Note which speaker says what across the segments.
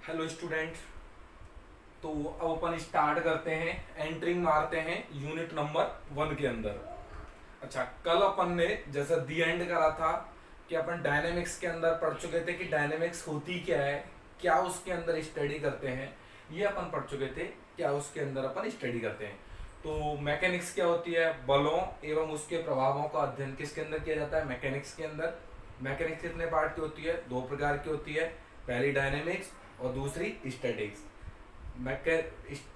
Speaker 1: Hello student. तो अब अपन start करते हैं, एंट्रिंग मारते हैं यूनिट नंबर 1 के अंदर। अच्छा, कल अपन ने जैसा दी एंड करा था कि अपन डायनेमिक्स के अंदर पढ़ चुके थे कि डायनेमिक्स होती क्या है, क्या उसके अंदर स्टडी करते हैं, ये अपन पढ़ चुके थे। क्या उसके अंदर अपन स्टडी करते हैं। तो मैकेनिक्स क्या होती है, बलों एवं उसके प्रभावों का अध्ययन किसके अंदर किया जाता है, मैकेनिक्स के अंदर। मैकेनिक्स कितने पार्ट की होती है, 2 प्रकार की होती है, पहली डायनेमिक्स और दूसरी स्टैटिक्स।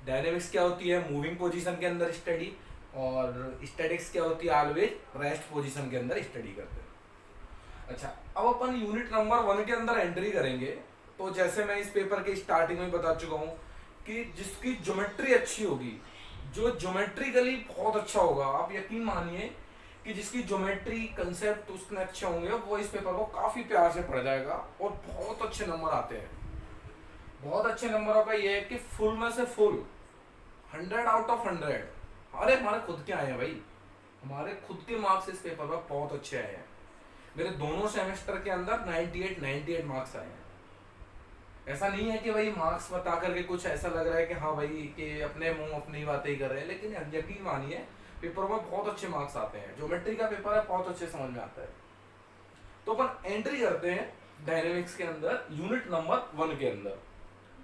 Speaker 1: डायनेमिक्स क्या होती है, मूविंग पोजीशन के अंदर स्टडी, और स्टैटिक्स क्या होती है, ऑलवेज रेस्ट पोजीशन के अंदर स्टडी करते हैं। अच्छा, अब अपन यूनिट नंबर 1 के अंदर एंट्री करेंगे। तो जैसे मैं इस पेपर के स्टार्टिंग में बता चुका हूँ कि जिसकी ज्योमेट्री अच्छी होगी, जो ज्योमेट्रिकली बहुत अच्छा होगा, आप यकीन मानिए कि जिसकी ज्योमेट्री कंसेप्ट उसके अच्छे होंगे, वो इस पेपर को काफी प्यार से पढ़ जाएगा और बहुत अच्छे नंबर आते हैं। बहुत अच्छे नंबरों का ये है कि फुल में से फुल 100 आउट ऑफ 100। अरे हमारे खुद के आए हैं भाई, हमारे खुद के मार्क्स इस पेपर में बहुत अच्छे आए हैं। मेरे दोनों सेमेस्टर के अंदर 98 मार्क्स आए हैं। ऐसा नहीं है कि भाई मार्क्स बता करके कुछ ऐसा लग रहा है कि हाँ भाई कि अपने मुंह अपनी बातें ही कर रहे हैं, लेकिन यकीन मानिए पेपर में बहुत अच्छे मार्क्स आते हैं। ज्योमेट्री का पेपर है, बहुत अच्छे समझ में आता है। तो अपन एंट्री करते हैं डायनेमिक्स के अंदर यूनिट नंबर 1 के अंदर।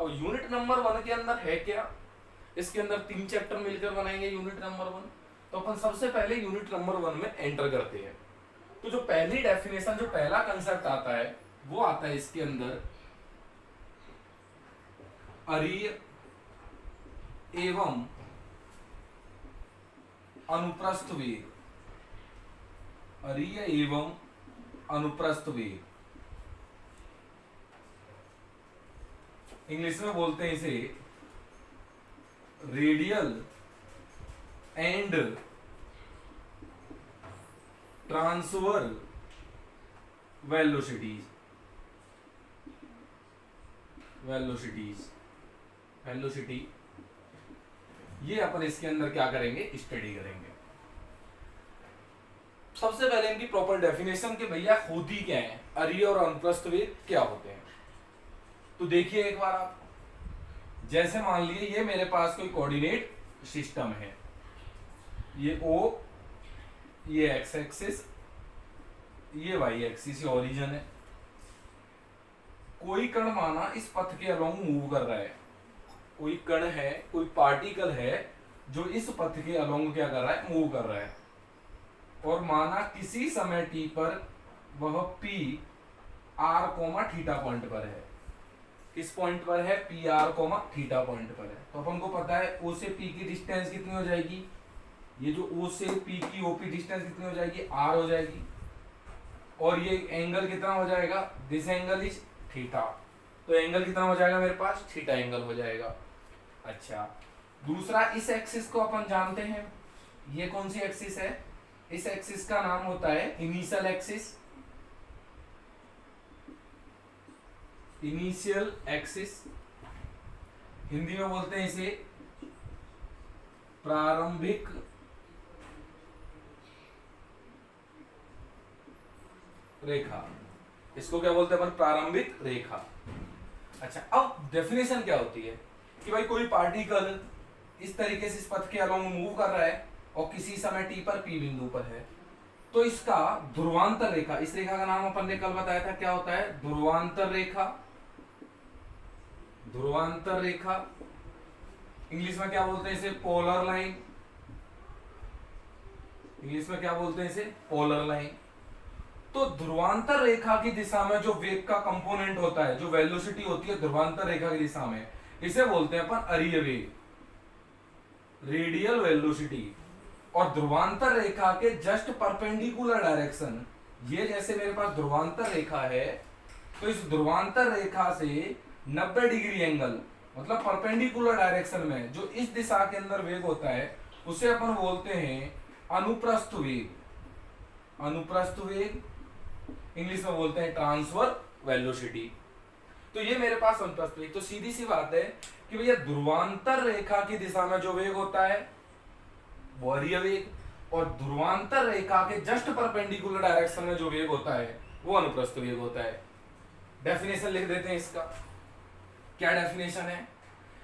Speaker 1: अब यूनिट नंबर 1 के अंदर है क्या, इसके अंदर 3 चैप्टर मिलकर बनाएंगे यूनिट नंबर 1। तो अपन सबसे पहले यूनिट नंबर 1 में एंटर करते हैं। तो जो पहली डेफिनेशन, जो पहला कंसेप्ट आता है, वो आता है इसके अंदर, अरीय एवं अनुप्रस्थ वेग। अरीय एवं अनुप्रस्थ वेग, इंग्लिश में बोलते हैं इसे रेडियल एंड ट्रांसवर वेलोसिटीज। वेलोसिटी ये अपन इसके अंदर क्या करेंगे, स्टडी करेंगे। सबसे पहले इनकी प्रॉपर डेफिनेशन कि भैया होती क्या है, अरीय और अनुप्रस्थ वेग क्या होते हैं। तो देखिए एक बार आप, जैसे मान लिए ये मेरे पास कोई कोऑर्डिनेट सिस्टम है, ये O, ये एक्स एक्सिस, ये वाई एक्सिस, ये ओरिजिन है। कोई कण माना इस पथ के अलोंग मूव कर रहा है, कोई कण है, कोई पार्टिकल है जो इस पथ के अलोंग क्या कर रहा है, मूव कर रहा है। और माना किसी समय t पर वह P r, थीटा पॉइंट पर है। किस पॉइंट पर है, पी आर, थीटा पॉइंट पर है। तो अपन को पता है O से P की डिस्टेंस कितनी हो जाएगी, ये जो O से P की OP डिस्टेंस कितनी हो जाएगी, R हो जाएगी। और ये एंगल कितना हो जाएगा, दिस एंगल इज थीटा। तो एंगल कितना हो जाएगा मेरे पास, थीटा एंगल हो जाएगा। अच्छा, दूसरा, इस एक्सिस को अपन जानते हैं, ये कौन सी एक्सिस है, इस एक्सिस का नाम होता है initial axis. Initial axis, Hindi में बोलते हैं इसे प्रारंभिक रेखा। इसको क्या बोलते हैं अपन, प्रारंभिक रेखा। अच्छा, अब डेफिनेशन क्या होती है कि भाई कोई पार्टिकल इस तरीके से इस पथ के अलोंग मूव कर रहा है और किसी समय t पर P बिंदु पर है, तो इसका ध्रुवांतर रेखा, इस रेखा का नाम अपन ने कल बताया था क्या होता है, ध्रुवांतर रेखा। ध्रुवांतर रेखा, इंग्लिश में क्या बोलते हैं इसे, पोलर लाइन। इंग्लिश में क्या बोलते हैं इसे, पोलर लाइन। तो ध्रुवांतर रेखा की दिशा में जो वेग का कंपोनेंट होता है, जो वेलोसिटी होती है ध्रुवांतर रेखा की दिशा में, इसे बोलते हैं अपन अरीय वेग, रेडियल वेलोसिटी। और ध्रुवांतर रेखा के जस्ट परपेंडिकुलर डायरेक्शन, ये जैसे मेरे पास ध्रुवांतर रेखा है, तो इस ध्रुवांतर रेखा से 90 डिग्री एंगल, मतलब परपेंडिकुलर डायरेक्शन में जो इस दिशा के अंदर वेग होता है, उसे अपन बोलते हैं अनुप्रस्थ वेग। अनुप्रस्थ वेग, इंग्लिश में बोलते हैं ट्रांसवर वेलोसिटी। तो ये मेरे पास अनुप्रस्थ वेग। तो सीधी सी बात है कि भैया ध्रुवांतर रेखा की दिशा में जो वेग होता है वो अरीय वेग, और ध्रुवांतर रेखा के जस्ट परपेंडिकुलर डायरेक्शन में जो वेग होता है वो अनुप्रस्थ वेग होता है। डेफिनेशन लिख देते हैं इसका। क्या डेफिनेशन है?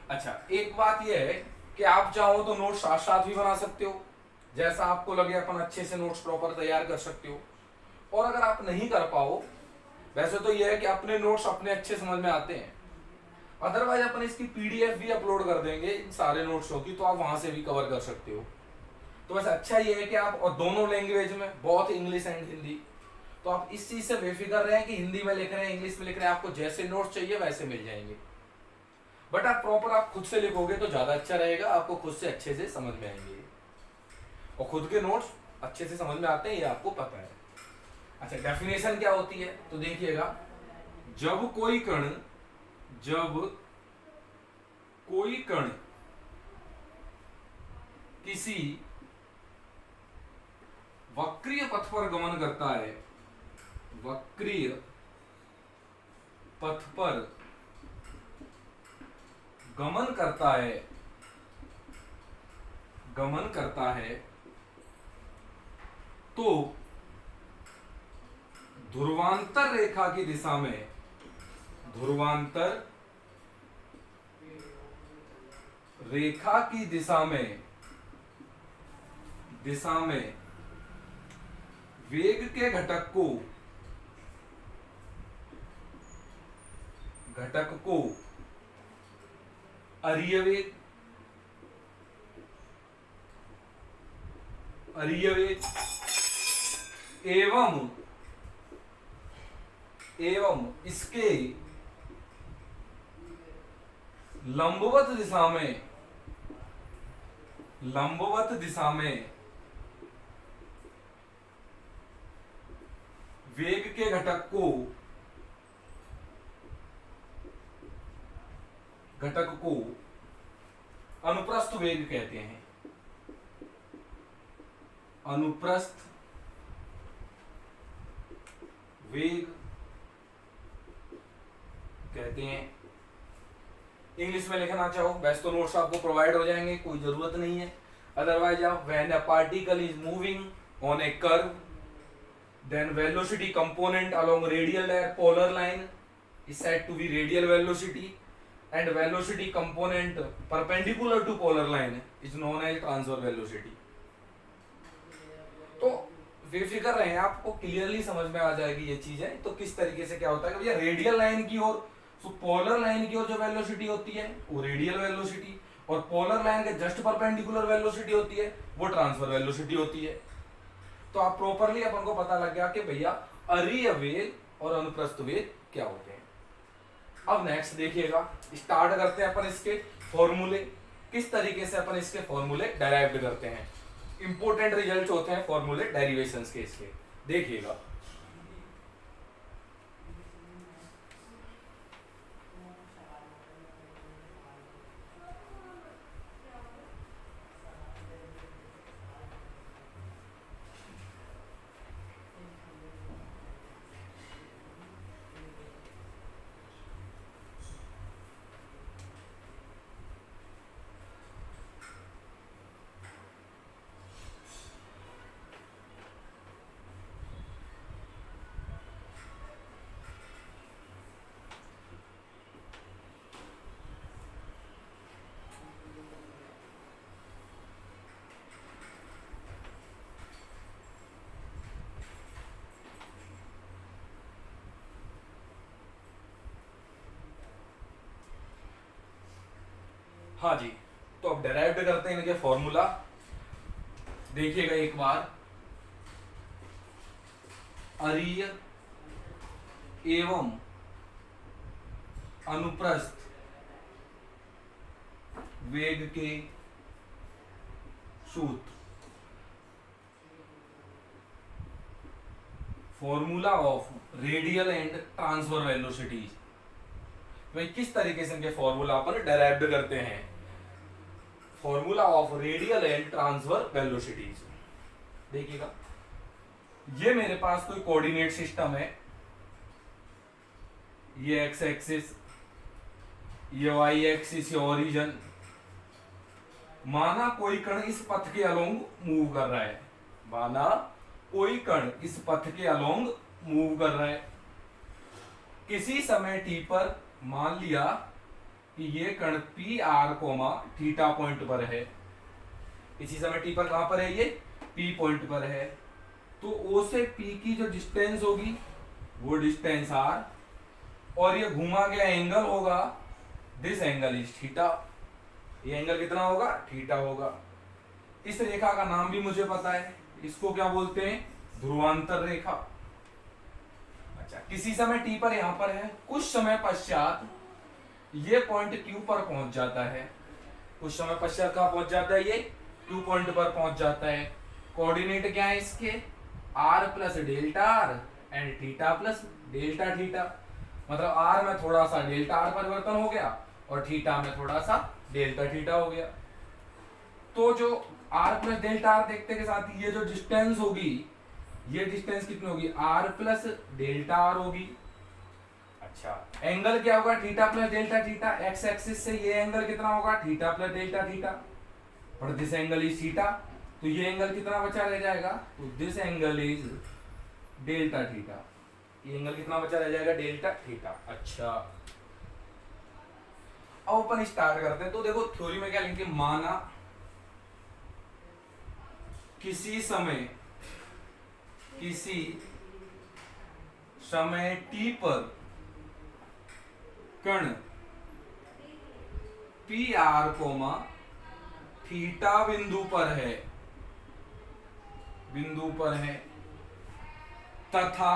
Speaker 1: अच्छा, एक बात यह है कि आप चाहो तो नोट साथ साथ भी बना सकते हो, जैसा आपको लगे अपन अच्छे से नोट्स प्रॉपर तैयार कर सकते हो। और अगर आप नहीं कर पाओ, वैसे तो यह है कि अपने नोट्स अपने अच्छे समझ में आते हैं, अदरवाइज अपन इसकी पीडीएफ भी अपलोड कर देंगे इन सारे नोट्सों की, तो आप वहां से भी कवर कर सकते हो। तो वैसे अच्छा ये है कि आप, और दोनों लैंग्वेज में, बहुत इंग्लिश एंड हिंदी, तो आप इस चीज से बेफिक्र रहें कि हिंदी में लिख रहे हैं इंग्लिश में लिख रहे हैं, आपको जैसे नोट्स चाहिए वैसे मिल जाएंगे। बट आप प्रॉपर आप खुद से लिखोगे तो ज्यादा अच्छा रहेगा, आपको खुद से अच्छे से समझ में आएंगे, और खुद के नोट्स अच्छे से समझ में आते हैं, ये आपको पता है। अच्छा, डेफिनेशन क्या होती है तो देखिएगा, जब कोई कण किसी वक्रीय पथ पर गमन करता है, वक्रीय पथ पर गमन करता है तो ध्रुवांतर रेखा की दिशा में, ध्रुवांतर रेखा की दिशा में वेग के घटक को अरियवेग एवं इसके लंबवत दिशा में वेग के घटक को अनुप्रस्थ वेग कहते हैं, अनुप्रस्थ वेग कहते हैं। इंग्लिश में लिखना चाहो वैसे तो नोट्स आपको प्रोवाइड हो जाएंगे, कोई जरूरत नहीं है, अदरवाइज आप, when a particle is moving on A curve then velocity component along radial polar line is said to be radial velocity and velocity component perpendicular to polar line is known as transverse velocity। तो बेफिक्र रहें, आपको clearly समझ में आ जाएगी ये चीजें। तो किस तरीके से क्या होता है कि भैया रेडियल लाइन की ओर, तो पोलर लाइन की ओर जो वेलोसिटी होती है वो रेडियल वेलोसिटी, और पोलर लाइन के जस्ट परपेंडिकुलर वेलोसिटी होती है वो ट्रांसफर वेलोसिटी होती है। तो आप प्रॉपरली अपन को पता लग गया कि भैया अरीय वेग और अनुप्रस्थ वेग क्या होते हैं। अब नेक्स्ट देखिएगा, स्टार्ट करते हैं अपन इसके फॉर्मूले, किस तरीके से अपन इसके फॉर्मूले डेराइव करते हैं। इंपॉर्टेंट रिजल्ट होते हैं फॉर्मूले डेरिवेशंस के इसके, देखिएगा। हाँ जी, तो अब डेराइव करते हैं इनके फॉर्मूला, देखिएगा एक बार। अरीय एवं अनुप्रस्थ वेग के सूत्र, formula of radial and transfer velocities. भाई किस तरीके से इनके फॉर्मूला अपन डेराइव करते हैं, formula of radial and transfer velocities. देखिएगा, ये मेरे पास कोई कोऑर्डिनेट सिस्टम है, ये एक्स एक्सिस, ये वाई एक्सिस, ये ओरिजिन। माना कोई कण इस पथ के अलोंग मूव कर रहा है, माना कोई कण इस पथ के अलोंग मूव कर रहा है किसी समय t पर, मान लिया कि ये कण p r comma theta point पर है, इसी समय टी पर कहां पर है, ये पी पॉइंट पर है, तो ओ से पी की जो डिस्टेंस होगी वो डिस्टेंस आर, और ये घुमा गया एंगल होगा, दिस एंगल इज थीटा, ये एंगल कितना होगा, थीटा होगा। इस रेखा का नाम भी मुझे पता है, इसको क्या बोलते हैं, ध्रुवांतर रेखा। अच्छा, किसी समय टी पर यहां पर है, कुछ समय पश्चात ये पॉइंट क्यू पर पहुंच जाता है, कुछ समय पश्चात कहां पहुंच जाता है, ये क्यू पॉइंट पर पहुंच जाता है। कोऑर्डिनेट क्या है इसके, r plus delta r and theta plus delta theta, मतलब आर में थोड़ा सा डेल्टा आर परिवर्तन हो गया और थीटा में थोड़ा सा डेल्टा थीटा हो गया। तो जो आर प्लस डेल्टा आर देखते के साथ ये जो डिस्टेंस होगी, ये डिस्टेंस कितनी होगी, आर प्लस डेल्टा आर होगी। अच्छा, एंगल क्या होगा, theta plus delta theta, x axis से ये एंगल कितना होगा, थीटा प्लस डेल्टा थीटा, और दिस एंगल इज थीटा, तो ये एंगल कितना बचा रह जाएगा, तो this angle is delta theta, ये एंगल कितना बचा रह जाएगा, डेल्टा थीटा। अच्छा, अब अपन स्टार्ट करते हैं। तो देखो थ्योरी में क्या लिखेंगे, माना किसी समय टी पर कण पी आर कोमा थीटा बिंदु पर है तथा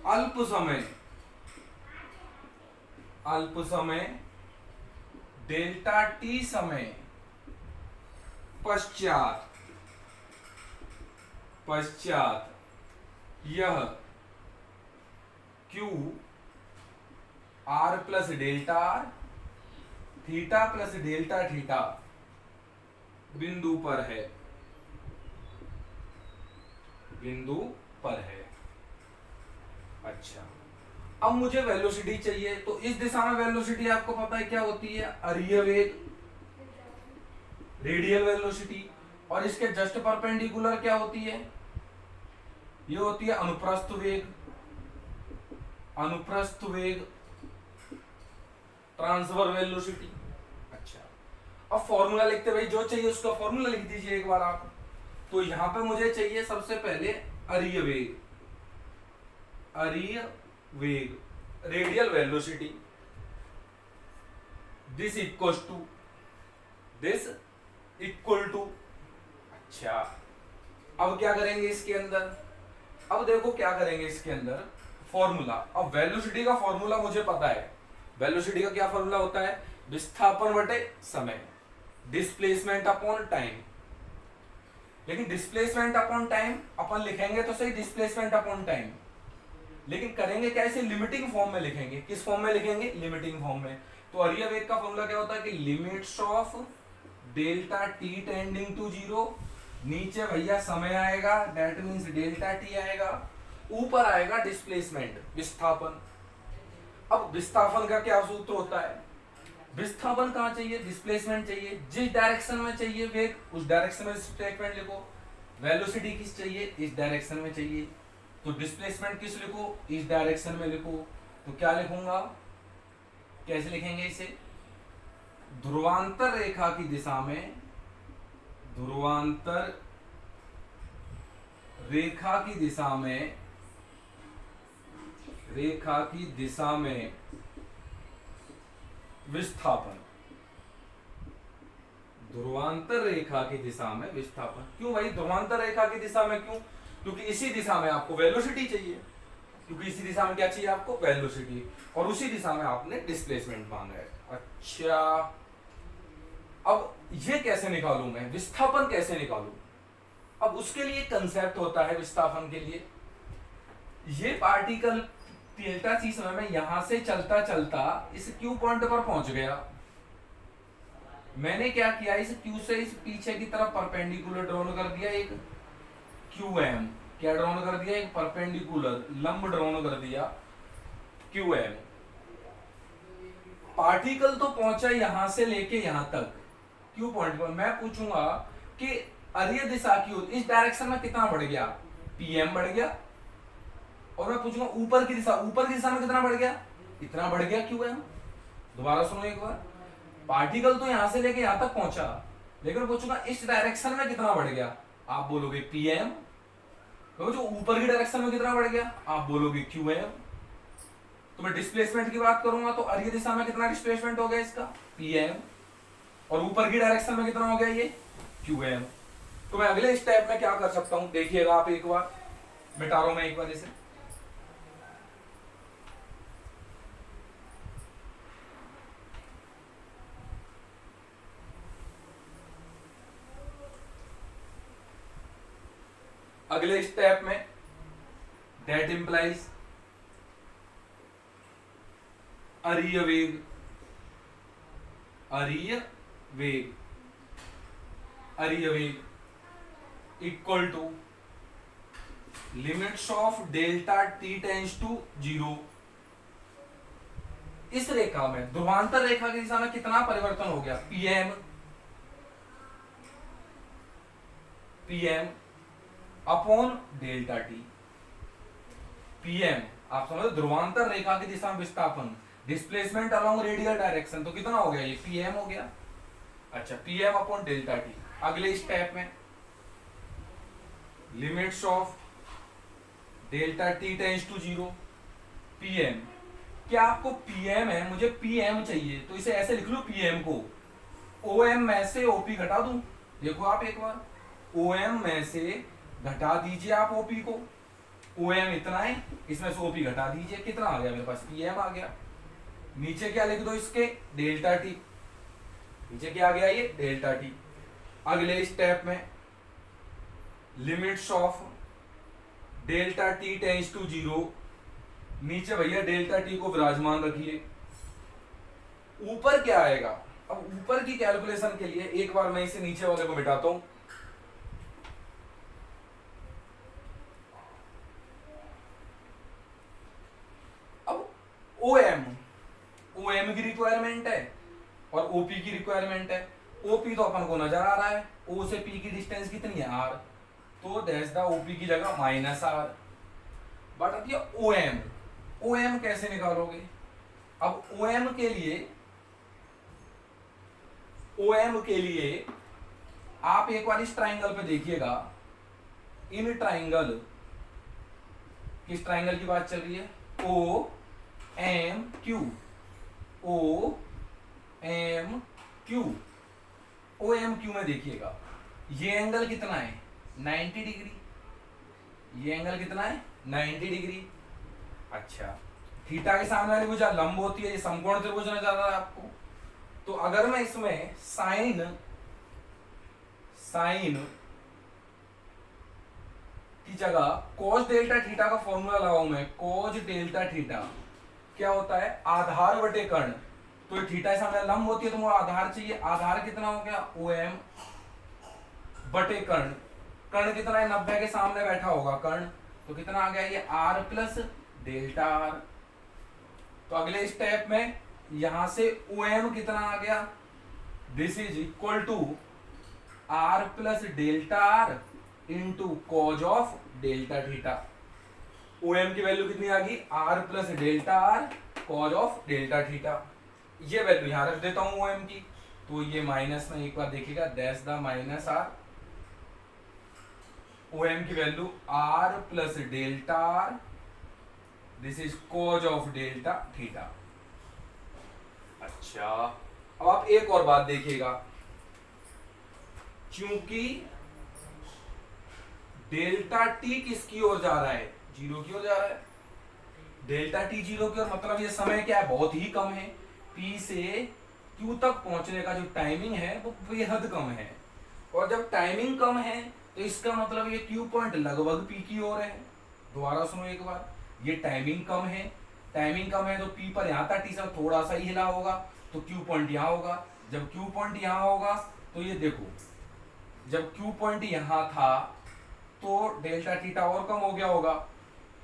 Speaker 1: अल्प समय डेल्टा टी समय पश्चात यह Q R plus delta are theta plus delta theta बिंदु पर है। अच्छा, अब मुझे वेलोसिटी चाहिए, तो इस दिशा में वेलोसिटी आपको पता है क्या होती है, अरीय वेग, रेडियल वेलोसिटी, और इसके जस्ट परपेंडिकुलर क्या होती है, ये होती है अनुप्रस्थ वेग, ट्रांसफर वेलोसिटी। अच्छा, अब फॉर्मूला लिखते भाई, जो चाहिए उसका फॉर्मूला लिख दीजिए एक बार आप। तो यहां पे मुझे चाहिए सबसे पहले अरीय वेग, radial velocity, this equal to. अच्छा, अब क्या करेंगे इसके अंदर, अब देखो क्या करेंगे इसके अंदर, फॉर्मूला। अब वेलोसिटी का फॉर्मूला मुझे पता है, वेलोसिटी का क्या फॉर्मूला होता है, विस्थापन बटे समय, डिस्प्लेसमेंट अपॉन टाइम। लेकिन डिस्प्लेसमेंट अपॉन टाइम अपन लिखेंगे तो सही, डिस्प्लेसमेंट अपॉन टाइम, लेकिन करेंगे क्या, इसे लिमिटिंग फॉर्म में लिखेंगे। किस फॉर्म में लिखेंगे, लिमिटिंग फॉर्म में। तो अरीय वेग का फॉर्मूला क्या होता है कि limits of delta T tending to zero, नीचे भैया समय आएगा, दैट मींस डेल्टा टी आएगा, ऊपर आएगा डिस्प्लेसमेंट, विस्थापन। अब विस्थापन का क्या सूत्र होता है, विस्थापन कहां चाहिए, डिस्प्लेसमेंट चाहिए, जिस डायरेक्शन में चाहिए वेग उस डायरेक्शन में डिस्प्लेसमेंट लिखो, वेलोसिटी किस चाहिए, इस डायरेक्शन में चाहिए, तो डिस्प्लेसमेंट किस लिखो, इस डायरेक्शन में लिखो। तो क्या लिखूंगा, कैसे लिखेंगे इसे, ध्रुवांतर रेखा की दिशा में, ध्रुवांतर रेखा की दिशा में, रेखा की दिशा में विस्थापन, ध्रुवांतर रेखा की दिशा में विस्थापन। क्यों भाई ध्रुवांतर रेखा की दिशा में, क्यों, क्योंकि इसी दिशा में आपको वेलोसिटी चाहिए, क्योंकि इसी दिशा में क्या चाहिए आपको, वेलोसिटी, और उसी दिशा में आपने डिस्प्लेसमेंट मांगा है। अच्छा, अब ये कैसे निकालूं मैं, विस्थापन कैसे निकालूं, अब उसके लिए कंसेप्ट होता है विस्थापन के लिए। ये पार्टिकल डेल्टा टी समय में यहां से चलता चलता इस क्यू पॉइंट पर पहुंच गया, मैंने क्या किया, इस क्यू से इस पीछे की तरफ परपेंडिकुलर ड्रॉन कर दिया, एक क्यू एम, क्या ड्रॉन कर दिया, एक परपेंडिकुलर लंब ड्रॉन कर दिया क्यू एम। पार्टिकल तो पहुंचा यहां से लेके यहां तक क्यू पॉइंट पर, मैं पूछूंगा कि अरीय दिशा की ओर इस डायरेक्शन में कितना बढ़ गया, पीएम बढ़ गया, और मैं पूछूंगा ऊपर की दिशा में कितना बढ़ गया, इतना बढ़ गया क्यू एम। दोबारा सुनो एक बार, पार्टिकल तो यहां से लेके यहां तक पहुंचा, लेकिन पूछूंगा इस डायरेक्शन में कितना बढ़ गया, आप बोलोगे pm। तो जो ऊपर की डायरेक्शन में कितना बढ़ गया, आप बोलोगे qm। तो मैं डिस्प्लेसमेंट की बात करूंगा तो अर्घ्य दिशा में कितना डिस्प्लेसमेंट हो गया इसका, pm, और ऊपर की डायरेक्शन में कितना हो गया ये, qm। तो मैं अगले स्टेप में क्या कर सकता हूं, देखिएगा आप एक बार, मिटा रहा हूं मैं एक बार इसे। अगले स्टेप में दैट इंप्लाइज अरीय वेग, अरीय वेग, अरीय वेग equal to limits of delta T tends to 0। इस रेखा में ध्रुवांतर रेखा की दिशा में कितना परिवर्तन हो गया, pm, pm upon delta T. pm आप समझो ध्रुवांतर रेखा की दिशा में विस्थापन, डिस्प्लेसमेंट अलोंग रेडियल डायरेक्शन, तो कितना हो गया ये, pm हो गया। अच्छा, pm अपॉन डेल्टा टी। अगले स्टेप में limits of delta T tends to 0, pm, क्या आपको pm है, मुझे pm चाहिए, तो इसे ऐसे लिख लो, pm को om में से op घटा दूं। देखो आप एक बार, om में से घटा दीजिए आप OP को, OM इतना है, इसमें से OP घटा दीजिए, कितना आ गया मेरे पास, PM आ गया। नीचे क्या लिख दो इसके, डेल्टा टी, नीचे क्या आ गया ये, डेल्टा टी। अगले स्टेप में limits of delta T tends to 0, नीचे भैया डेल्टा टी को विराजमान रखिए। ऊपर क्या आएगा, अब ऊपर की कैलकुलेशन के लिए एक बार मैं इसे नीचे वाले को मिटाता हूं। OM की रिक्वायरमेंट है और OP की रिक्वायरमेंट है। OP तो अपन को नजर आ रहा है, O से P की डिस्टेंस कितनी है, R, तो दैट्स द OP की जगह -R। बट अब ये OM कैसे निकालोगे, अब OM के लिए आप एक बार इस ट्राइंगल पे देखिएगा, इन ट्राइंगल, किस ट्राइंगल की बात चल रही है, OMQ, OMQ में देखिएगा ये एंगल कितना है, 90 डिग्री, ये एंगल कितना है, 90 डिग्री। अच्छा, थीटा के सामने वाली भुजा लंब होती है, ये समकोण त्रिभुज नजर आ रहा है आपको, तो अगर मैं इसमें साइन की जगह cos डेल्टा थीटा का फॉर्मूला लगाऊं मैं, cos डेल्टा थीटा क्या होता है, आधार बटे कर्ण, तो ये थीटा के सामने लंब होती है तो मुझे आधार चाहिए, आधार कितना हो गया, OM बटे कर्ण, कर्ण कितना है, 90 के सामने बैठा होगा कर्ण, तो कितना आ गया ये, R प्लस डेल्टा R। तो अगले स्टेप में यहां से OM कितना आ गया, this is equal to R plus delta R into cos of delta theta. OM की वैल्यू कितनी आ गई, R plus delta R cos of delta theta. ये वैल्यू यहां रख देता हूं OM की, तो ये माइनस में एक बार देखिएगा, दैट्स द -R। OM की value R plus delta R, this is cause of delta theta. अच्छा, अब आप एक और बात देखिएगा, क्योंकि डेल्टा टी किसकी ओर जा रहा है, 0 की ओर जा रहा है, डेल्टा टी 0 की ओर, मतलब ये समय क्या है, बहुत ही कम है, P से Q तक पहुंचने का जो टाइमिंग है वो बेहद कम है, और जब टाइमिंग कम है तो इसका मतलब ये Q पॉइंट लगभग P की ओर है। दोबारा सुनो एक बार, ये टाइमिंग कम है तो P पर यहाँ था, T से थोड़ा सा ही हिला होगा तो Q पॉइंट यहाँ होगा, जब Q पॉइंट यहाँ होगा तो ये देखो, जब Q पॉइंट यहाँ था तो डेल्टा थीटा और कम हो गया होगा,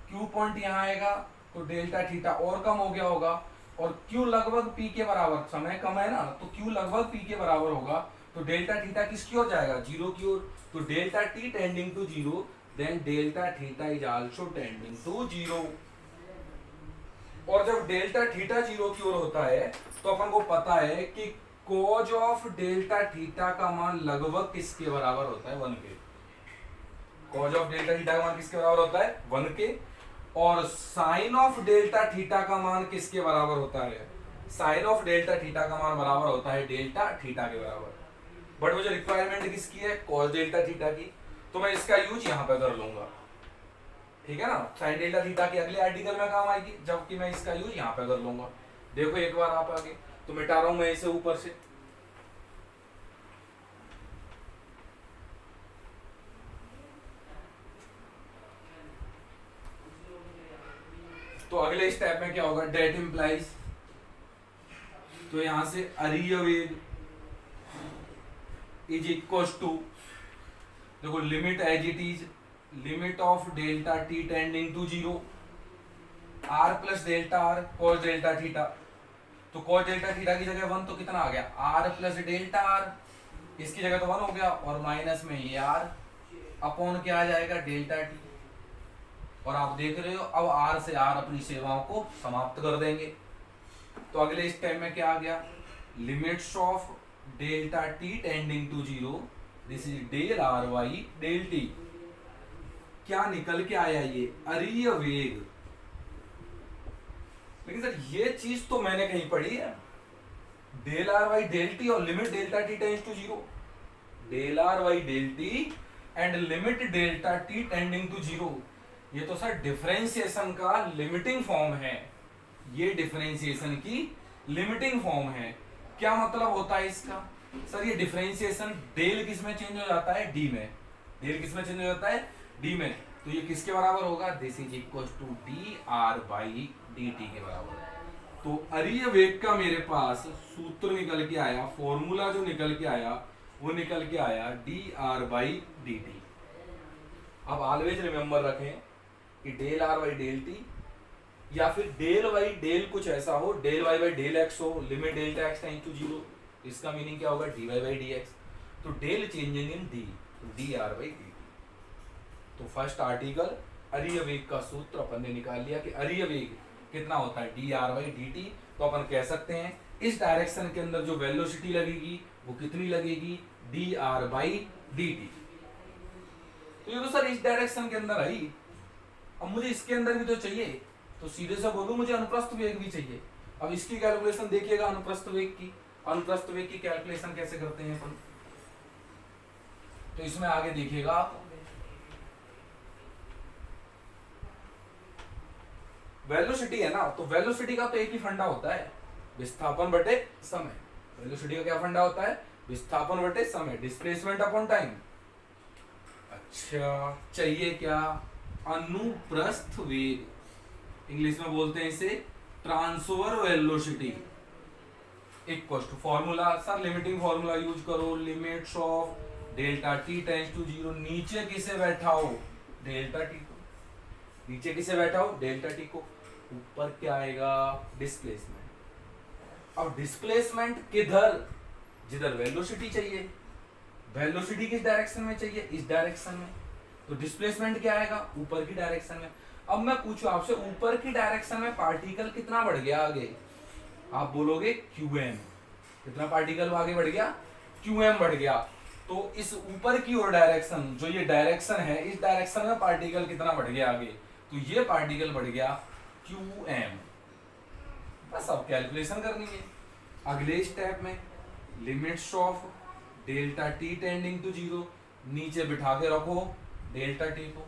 Speaker 1: Q पॉइंट यहाँ आएगा तो डेल्टा थीटा और कम हो गया होगा, और Q लगभग P के बराबर, समय कम है ना, तो Q लगभग P के बराबर होगा, तो डेल्टा थीटा किसकी ओर जाएगा, 0 की ओर, तो delta T tending to 0, then delta theta is also tending to 0। और जब डेल्टा थीटा 0 की ओर होता है तो अपन को पता है कि cos ऑफ डेल्टा थीटा का मान लगभग किसके बराबर होता है, 1 के। cos ऑफ डेल्टा थीटा का मान किसके बराबर होता है, 1 के। और साइन ऑफ डेल्टा थीटा का मान किसके बराबर होता है, साइन ऑफ डेल्टा थीटा का मान बराबर होता है डेल्टा थीटा के बराबर। बट मुझे रिक्वायरमेंट किसकी है, cos डेल्टा थीटा की, तो मैं इसका यूज यहाँ पे कर लूंगा, ठीक है ना। साइन डेल्टा थीटा की अगले आर्टिकल में काम आएगी, जबकि मैं इसका यूज यहाँ पे कर लूंगा। देखो एक बार आप आगे, तो मिटा रहा हूं मैं इसे ऊपर से। तो अगले स्टेप में क्या होगा, डेट इंप्लाइज, तो यहां से अरीय वेग इज इक्वल टू, देखो limit as it is, limit of delta T tending to 0 R plus delta R cos delta theta. तो कॉस डेल्टा थीटा की जगह 1 तो कितना आ गया, आर प्लस डेल्टा आर, इसकी जगह तो 1 हो गया, और माइनस में ये आर अपॉन क्या आ जाएगा, डेल्टा टी। और आप देख रहे हो अब आर से आर अपनी सेवाओं को समाप्त कर देंगे। तो अगले स्टेप में क्या आ गया, limits of delta T tending to 0, this is del R Y del T. क्या निकल के आया, ये अरीय वेग। लेकिन सर ये चीज तो मैंने कहीं पढ़ी है, del R Y del T और limit delta T tends to 0, del R Y del T and limit delta T tending to 0। ये तो सर डिफरेंशिएशन का लिमिटिंग फॉर्म है, ये डिफरेंशिएशन की लिमिटिंग फॉर्म है। क्या मतलब होता है इसका, सर ये डिफरेंशिएशन डेल किस में चेंज हो जाता है, डी में। डेल किस में चेंज हो जाता है, डी में। तो ये किसके बराबर होगा, this is equal to D R by D T के बराबर। तो अरीय वेग का मेरे पास सूत्र निकल के आया, फॉर्मूला जो निकल के आया वो निकल के आया D R by D T. अब ऑलवेज रिमेंबर रखें कि del R by del T या फिर डेल वाई डेल कुछ ऐसा हो, del Y by del X हो, limit delta X tends to 0, इसका मीनिंग क्या होगा, D Y by D X. तो डेल चेंजिंग इन डी, तो D R by D T. तो फर्स्ट आर्टिकल अरीय वेग का सूत्र अपन ने निकाल लिया कि अरीय वेग कितना होता है, D R by D T. तो अपन कह सकते हैं इस डायरेक्शन के अंदर जो वेलोसिटी लगेगी वो कितनी लगेगी, D R by D T. तो ये तो सर इस डायरेक्शन के अंदर आई, अब मुझे इसके अंदर भी तो चाहिए, तो सीधे से बोलूं मुझे अनुप्रस्थ वेग भी चाहिए। अब इसकी कैलकुलेशन देखिएगा, अनुप्रस्थ वेग की, अनुप्रस्थ वेग की कैलकुलेशन कैसे करते हैं अपन, तो इसमें आगे देखिएगा आप, वेलोसिटी है ना, तो वेलोसिटी का तो एक ही फंडा होता है, विस्थापन बटे समय। वेलोसिटी का क्या फंडा होता है, विस्थापन बटे समय, डिस्प्लेसमेंट अपॉन टाइम। अच्छा चाहिए क्या, अनुप्रस्थ वेग, इंग्लिश में बोलते हैं इसे transfer velocity, equal to formula, sir limiting formula use करो, limits of delta T tends to 0, नीचे किसे बैठा हो, डेल्टा टी को, नीचे किसे बैठा हो, डेल्टा टी को, ऊपर क्या आएगा, डिस्प्लेसमेंट। अब डिस्प्लेसमेंट किधर, जिधर वेलोसिटी चाहिए, वेलोसिटी किस डायरेक्शन में चाहिए, इस डायरेक्शन में, तो डिस्प्लेसमेंट क्या आएगा, ऊपर की डायरेक्शन में। अब मैं पूछूं आपसे, ऊपर की डायरेक्शन में पार्टिकल कितना बढ़ गया आगे, आप बोलोगे qm, कितना पार्टिकल आगे बढ़ गया, qm बढ़ गया। तो इस ऊपर की ओर डायरेक्शन, जो ये डायरेक्शन है, इस डायरेक्शन में पार्टिकल कितना बढ़ गया आगे, तो ये पार्टिकल बढ़ गया qm। बस अब कैलकुलेशन करनी है। अगले स्टेप में limits of delta T tending to 0, नीचे बिठा के रखो डेल्टा टी को,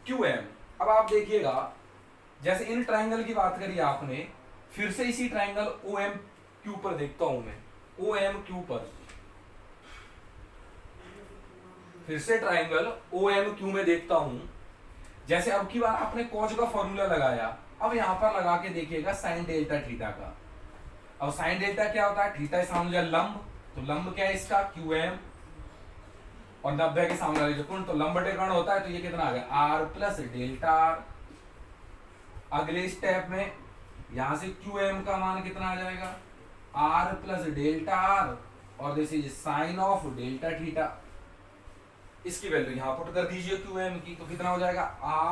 Speaker 1: qm। अब आप देखिएगा, जैसे इन ट्राइंगल की बात करी आपने, फिर से इसी ट्राइंगल OMQ पर देखता हूं मैं, OMQ पर, फिर से ट्राइंगल OMQ में देखता हूं। जैसे अब की बार आपने कॉस का फॉर्मूला लगाया, अब यहां पर लगा के देखिएगा साइन डेल्टा थीटा का। अब साइन डेल्टा क्या होता है, थीटा सामने लंब, तो लंब क्या है इसका, qm, और 90 के सामने वाले जो कोण, तो लंब बटे कोण होता है, तो ये कितना आ गया, r प्लस डेल्टा आर। अगले स्टेप में यहां से qm का मान कितना आ जाएगा, r प्लस डेल्टा आर, और this is sine of delta theta. इसकी वैल्यू यहां पुट कर दीजिए qm की, तो कितना हो जाएगा,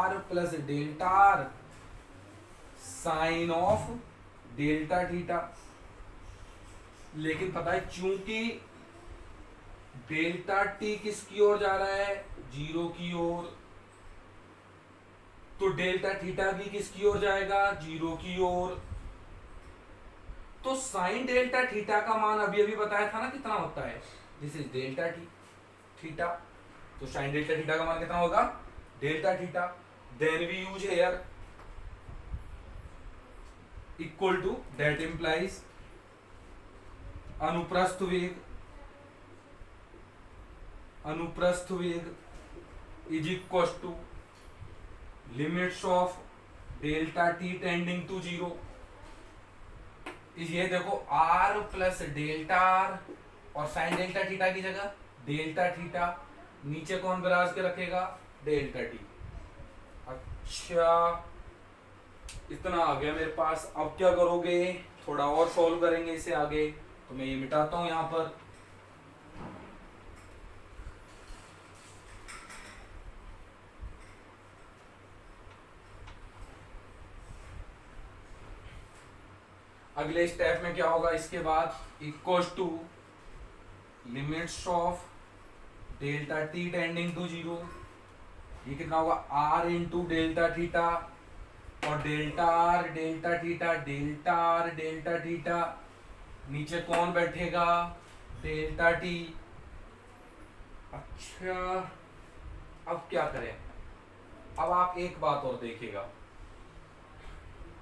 Speaker 1: r plus delta R sine of delta theta. लेकिन पता है चूंकि डेल्टा टी किसकी ओर जा रहा है, जीरो की ओर, तो डेल्टा थीटा भी किसकी ओर जाएगा, जीरो की ओर। तो साइन डेल्टा थीटा का मान अभी अभी बताया था ना कितना होता है, दिस इज डेल्टा थीटा। तो साइन डेल्टा थीटा का मान कितना होगा, delta theta. Then we use here equal to, that implies अनुप्रस्थ वेग is equal to limits of delta T tending to zero. ये देखो r प्लस डेल्टा आर और साइन डेल्टा थीटा की जगह डेल्टा थीटा, नीचे कौन विराज के रखेगा, डेल्टा टी। अच्छा इतना आ गया मेरे पास। अब क्या करोगे, थोड़ा और सॉल्व करेंगे इसे आगे। तो मैं ये मिटाता हूं यहां पर। अगले स्टेप में क्या होगा इसके बाद, equals to limits of delta T tending to zero. ये कितना होगा, r इंटू डेल्टा थीटा और delta R delta theta, delta R delta theta, नीचे कौन बैठेगा, डेल्टा टी। अच्छा अब क्या करें, अब आप एक बात और देखिएगा,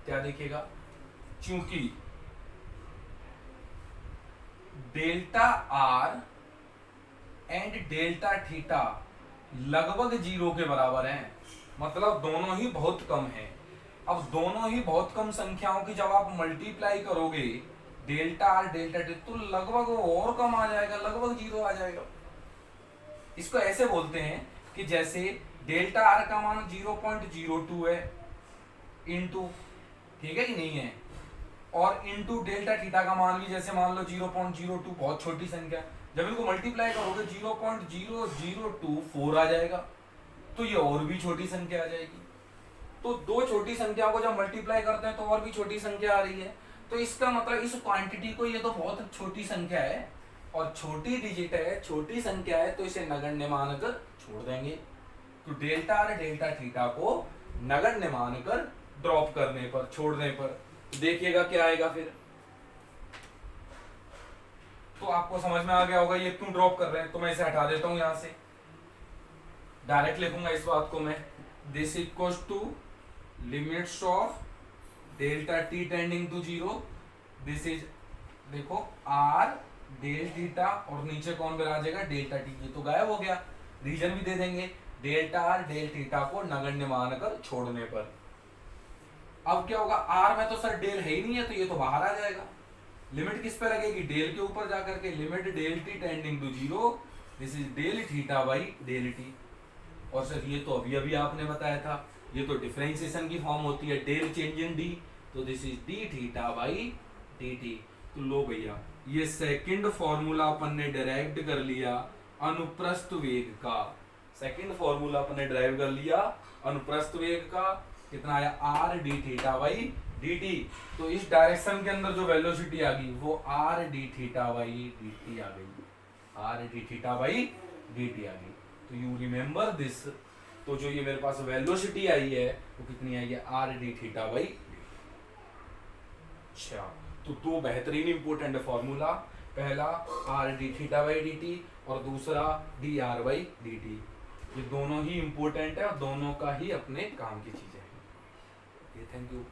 Speaker 1: क्या देखिएगा, चूंकि delta r and delta theta लगभग जीरो के बराबर हैं, मतलब दोनों ही बहुत कम हैं। अब दोनों ही बहुत कम संख्याओं की जब आप मल्टीप्लाई करोगे डेल्टा आर डेल्टा टी, तो लगभग वो और कम आ जाएगा, लगभग जीरो आ जाएगा। इसको ऐसे बोलते हैं कि जैसे डेल्टा आर का मान 0.02 है इंटू, ठीक है कि नहीं है, और इंटू डेल्टा थीटा का मान भी जैसे मान लो 0.02, बहुत छोटी संख्या, जब इनको मल्टीप्लाई करोगे 0.0024 आ जाएगा, तो ये और भी छोटी संख्या आ जाएगी। तो दो छोटी संख्याओं को जब मल्टीप्लाई करते हैं तो और भी छोटी संख्या आ रही है। तो इसका मतलब इस क्वांटिटी को, ये तो बहुत छोटी संख्या है और छोटी डिजिट है, छोटी संख्या है, तो इसे नगण्य मानकर छोड़ देंगे। तो डेल्टा और डेल्टा थीटा को नगण्य मानकर ड्रॉप करने पर, छोड़ने पर, देखिएगा क्या आएगा फिर। तो आपको समझ में आ गया होगा ये क्यों ड्रॉप कर रहे हैं। तो मैं इसे हटा देता हूं यहां से, डायरेक्ट लिखूंगा इस बात को मैं, this equals to limits of delta T tending to zero, this is, देखो आर डेल थीटा और नीचे कौन विराजेगा, डेल्टा टी। ये तो गायब हो गया, रीजन भी दे देंगे, डेल्टा आर डेल थीटा को नगण्य मानकर छोड़ने पर। अब क्या होगा, आर में तो सर डेल है ही नहीं है, तो ये तो बाहर आ जाएगा। लिमिट किस पे लगेगी, डेल के ऊपर जाकर के, limit del T tending to zero, this is del theta by del T. और सर ये तो अभी अभी आपने बताया था, ये तो डिफरेंशिएशन की फॉर्म होती है, डेल चेंज इन डी, तो this is D theta by D T. तो लो भैया, ये सेकंड फॉर्मूला अपन ने डिराइव्ड कर लिया अनुप्रस्थ वेग का, सेकंड फॉर्मूला अपन ने डिराइव कर लिया अनुप्रस्थ वेग का, कितना आया, are D theta by D T. तो इस डायरेक्शन के अंदर जो वेलोसिटी आ गई वो R D theta by D T आ गई, R D theta by D T आ गई। तो यू रिमेम्बर दिस। तो जो ये मेरे पास वेलोसिटी आई है वो कितनी आई है, आर डी थीटा बाई। अच्छा, तो दो बेहतरीन इंपोर्टेंट फॉर्मूला, पहला are D theta by D T और दूसरा D R by D T. ये दोनों ही इंपोर्टेंट है और दोनों का ही अपने काम की चीजें हैं। Thank you.